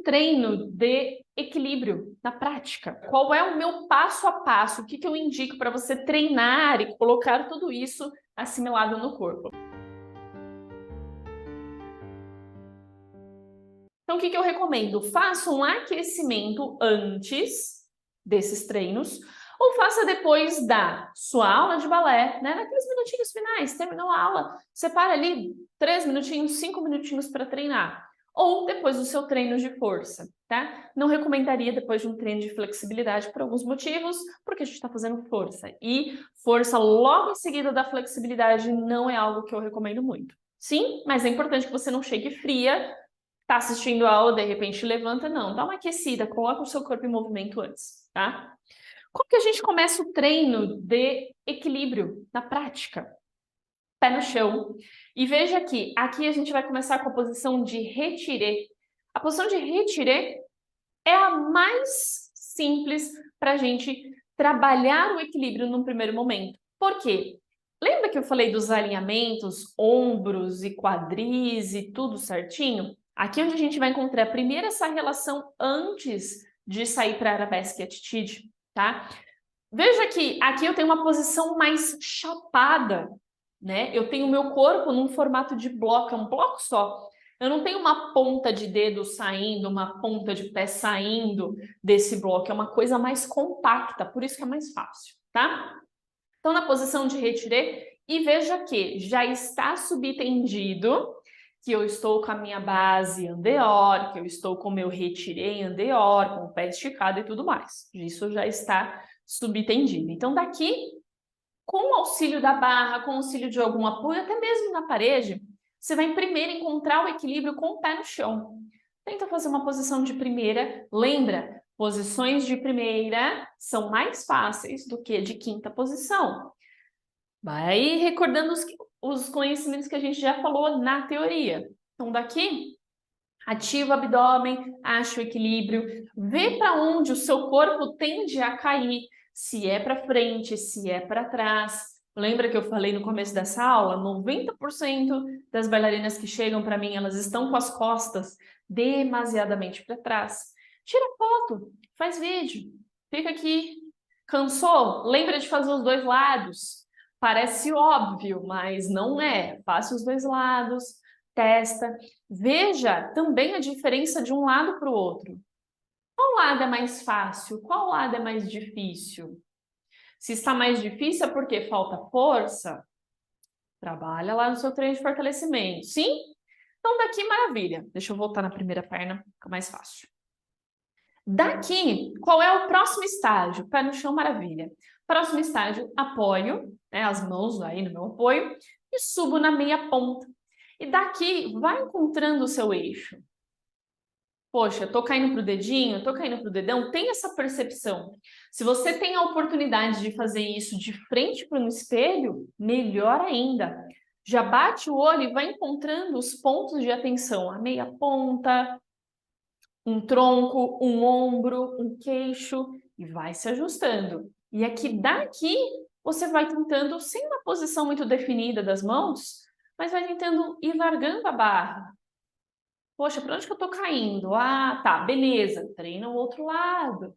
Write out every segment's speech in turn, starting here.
treino de equilíbrio na prática. Qual é o meu passo a passo? O que eu indico para você treinar e colocar tudo isso assimilado no corpo? Então, o que eu recomendo? Faça um aquecimento antes desses treinos ou faça depois da sua aula de balé, né? Naqueles minutinhos finais, terminou a aula, separa ali 3 minutinhos, 5 minutinhos para treinar. Ou depois do seu treino de força, tá? Não recomendaria depois de um treino de flexibilidade por alguns motivos, porque a gente está fazendo força. E força logo em seguida da flexibilidade não é algo que eu recomendo muito. Sim, mas é importante que você não chegue fria, tá assistindo a aula, de repente levanta, não. Dá uma aquecida, coloca o seu corpo em movimento antes, tá? Como que a gente começa o treino de equilíbrio na prática? Pé no chão. E veja aqui a gente vai começar com a posição de retiré. A posição de retiré é a mais simples para a gente trabalhar o equilíbrio num primeiro momento. Por quê? Lembra que eu falei dos alinhamentos, ombros e quadris e tudo certinho? Aqui é onde a gente vai encontrar primeiro essa relação antes de sair para Arabesque Attitude, tá? Veja que aqui eu tenho uma posição mais chapada, né? Eu tenho o meu corpo num formato de bloco, é um bloco só. Eu não tenho uma ponta de dedo saindo, uma ponta de pé saindo desse bloco, é uma coisa mais compacta, por isso que é mais fácil, tá? Então, na posição de retiré, e veja que já está subtendido que eu estou com a minha base andeor, que eu estou com o meu retiré andeor, com o pé esticado e tudo mais. Isso já está subtendido. Então, daqui, com o auxílio da barra, com o auxílio de algum apoio, até mesmo na parede, você vai primeiro encontrar o equilíbrio com o pé no chão. Tenta fazer uma posição de primeira. Lembra, posições de primeira são mais fáceis do que de quinta posição. Vai recordando os conhecimentos que a gente já falou na teoria. Então, daqui, ativa o abdômen, acha o equilíbrio, vê para onde o seu corpo tende a cair, se é para frente, se é para trás. Lembra que eu falei no começo dessa aula? 90% das bailarinas que chegam para mim, elas estão com as costas demasiadamente para trás. Tira foto, faz vídeo, fica aqui. Cansou? Lembra de fazer os dois lados. Parece óbvio, mas não é. Faça os dois lados, testa. Veja também a diferença de um lado para o outro. Qual lado é mais fácil? Qual lado é mais difícil? Se está mais difícil é porque falta força? Trabalha lá no seu treino de fortalecimento. Sim? Então daqui, maravilha. Deixa eu voltar na primeira perna, fica mais fácil. Daqui, qual é o próximo estágio? Pé no chão, maravilha. Próximo estágio, apoio, né, as mãos aí no meu apoio, e subo na meia ponta. E daqui, vai encontrando o seu eixo. Poxa, tô caindo pro dedinho, tô caindo pro dedão, tem essa percepção. Se você tem a oportunidade de fazer isso de frente para um espelho, melhor ainda. Já bate o olho e vai encontrando os pontos de atenção, a meia ponta, um tronco, um ombro, um queixo, e vai se ajustando. E aqui daqui, você vai tentando, sem uma posição muito definida das mãos, mas vai tentando ir largando a barra. Poxa, para onde que eu tô caindo? Ah, tá, beleza, treina o outro lado.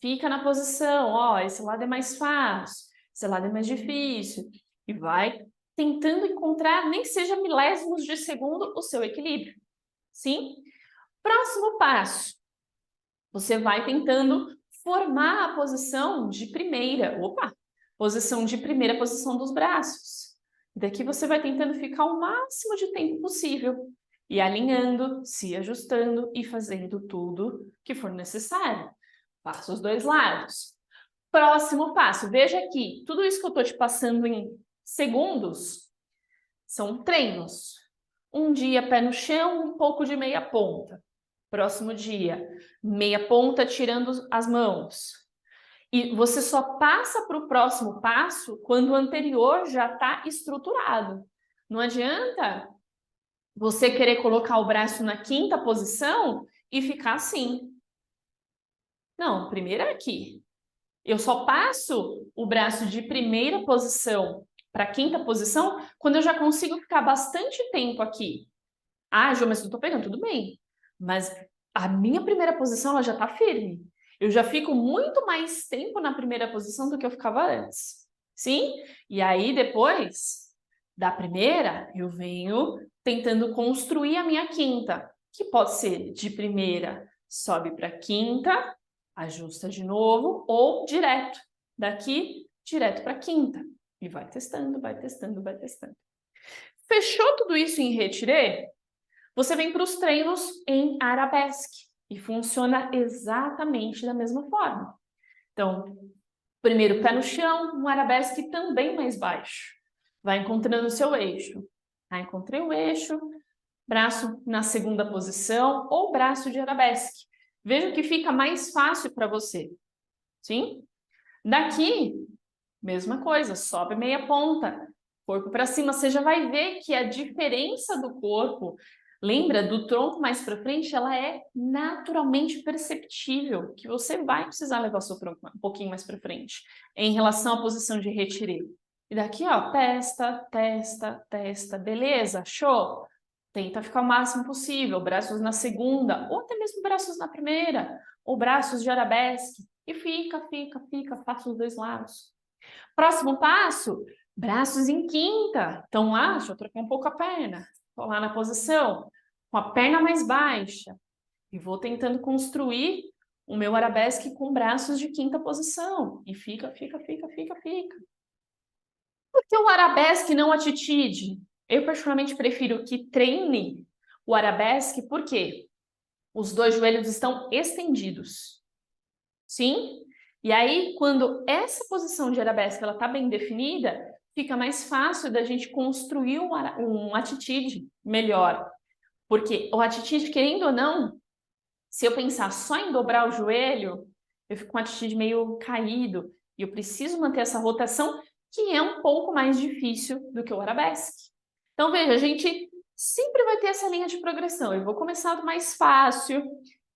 Fica na posição, ó, esse lado é mais fácil, esse lado é mais difícil. E vai tentando encontrar, nem que seja milésimos de segundo, o seu equilíbrio. Sim? Próximo passo. Você vai tentando formar a posição de primeira. Opa! Posição de primeira, posição dos braços. Daqui você vai tentando ficar o máximo de tempo possível. E alinhando, se ajustando e fazendo tudo que for necessário. Faça os dois lados. Próximo passo. Veja aqui, tudo isso que eu estou te passando em segundos são treinos. Um dia pé no chão, um pouco de meia ponta. Próximo dia, meia ponta tirando as mãos. E você só passa para o próximo passo quando o anterior já está estruturado. Não adianta você querer colocar o braço na quinta posição e ficar assim. Não, primeiro é aqui. Eu só passo o braço de primeira posição para a quinta posição quando eu já consigo ficar bastante tempo aqui. Ah, Jô, mas eu estou pegando, tudo bem. Mas a minha primeira posição ela já está firme. Eu já fico muito mais tempo na primeira posição do que eu ficava antes. Sim? E aí, depois da primeira, eu venho tentando construir a minha quinta, que pode ser de primeira, sobe para quinta, ajusta de novo, ou direto, daqui, direto para quinta. E vai testando, vai testando, vai testando. Fechou tudo isso em retiré? Você vem para os treinos em arabesque e funciona exatamente da mesma forma. Então, primeiro pé no chão, um arabesque também mais baixo. Vai encontrando o seu eixo. Encontrei o eixo, braço na segunda posição ou braço de arabesque. Veja que fica mais fácil para você. Sim? Daqui, mesma coisa, sobe meia ponta, corpo para cima. Você já vai ver que a diferença do corpo, lembra, do tronco mais para frente, ela é naturalmente perceptível, que você vai precisar levar o seu tronco um pouquinho mais para frente, em relação à posição de retiré. E daqui, ó, testa, testa, testa, beleza? Show? Tenta ficar o máximo possível, braços na segunda, ou até mesmo braços na primeira, ou braços de arabesque, e fica, faça os dois lados. Próximo passo, braços em quinta. Então, deixa eu trocar um pouco a perna. Estou lá na posição, com a perna mais baixa. E vou tentando construir o meu arabesque com braços de quinta posição. E fica. Por que o arabesque não a titide? Eu, particularmente, prefiro que treine o arabesque, porque os dois joelhos estão estendidos. Sim? E aí, quando essa posição de arabesque está bem definida, fica mais fácil da gente construir um atitude melhor. Porque o atitude, querendo ou não, se eu pensar só em dobrar o joelho, eu fico com um atitude meio caído. E eu preciso manter essa rotação, que é um pouco mais difícil do que o arabesque. Então, veja, a gente sempre vai ter essa linha de progressão. Eu vou começar do mais fácil,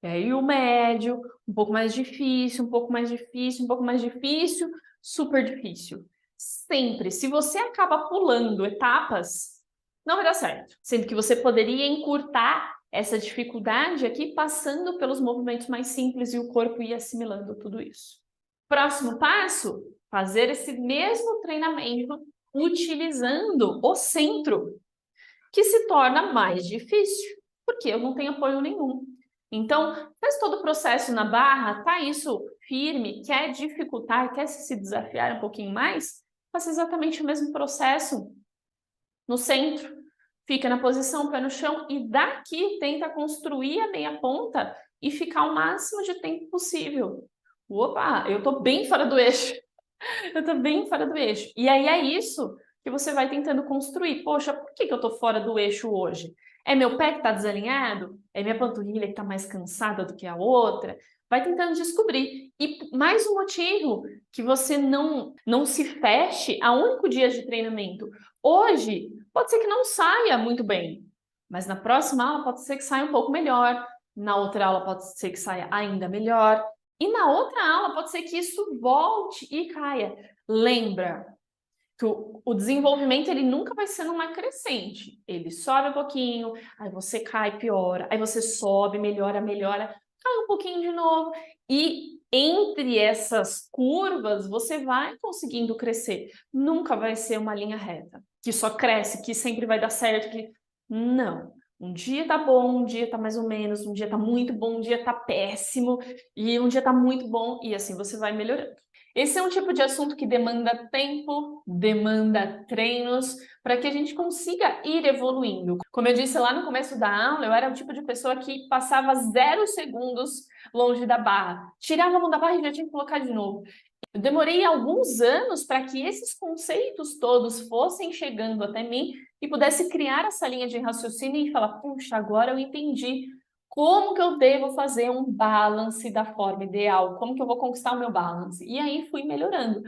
e aí o médio, um pouco mais difícil, um pouco mais difícil, um pouco mais difícil, super difícil. Sempre. Se você acaba pulando etapas, não vai dar certo. Sendo que você poderia encurtar essa dificuldade aqui passando pelos movimentos mais simples e o corpo ir assimilando tudo isso. Próximo passo, fazer esse mesmo treinamento utilizando o centro, que se torna mais difícil, porque eu não tenho apoio nenhum. Então, faz todo o processo na barra, tá isso firme, quer dificultar, quer se desafiar um pouquinho mais, faça exatamente o mesmo processo no centro. Fica na posição, pé no chão, e daqui tenta construir a meia ponta e ficar o máximo de tempo possível. Opa, eu tô bem fora do eixo. Eu tô bem fora do eixo. E aí é isso que você vai tentando construir. Poxa, por que eu tô fora do eixo hoje? É meu pé que tá desalinhado? É minha panturrilha que tá mais cansada do que a outra? Vai tentando descobrir. E mais um motivo que você não se feche a único dia de treinamento. Hoje, pode ser que não saia muito bem, mas na próxima aula pode ser que saia um pouco melhor. Na outra aula pode ser que saia ainda melhor. E na outra aula pode ser que isso volte e caia. Lembra que o desenvolvimento ele nunca vai ser numa crescente. Ele sobe um pouquinho, aí você cai, piora, aí você sobe, melhora, cai um pouquinho de novo. E entre essas curvas você vai conseguindo crescer. Nunca vai ser uma linha reta, que só cresce, que sempre vai dar certo, que não. Um dia tá bom, um dia tá mais ou menos, um dia tá muito bom, um dia tá péssimo, e um dia tá muito bom, e assim você vai melhorando. Esse é um tipo de assunto que demanda tempo, demanda treinos, para que a gente consiga ir evoluindo. Como eu disse lá no começo da aula, eu era o tipo de pessoa que passava 0 segundos longe da barra. Tirava a mão da barra e já tinha que colocar de novo. Eu demorei alguns anos para que esses conceitos todos fossem chegando até mim e pudesse criar essa linha de raciocínio e falar, puxa, agora eu entendi como que eu devo fazer um balance da forma ideal, como que eu vou conquistar o meu balance. E aí fui melhorando.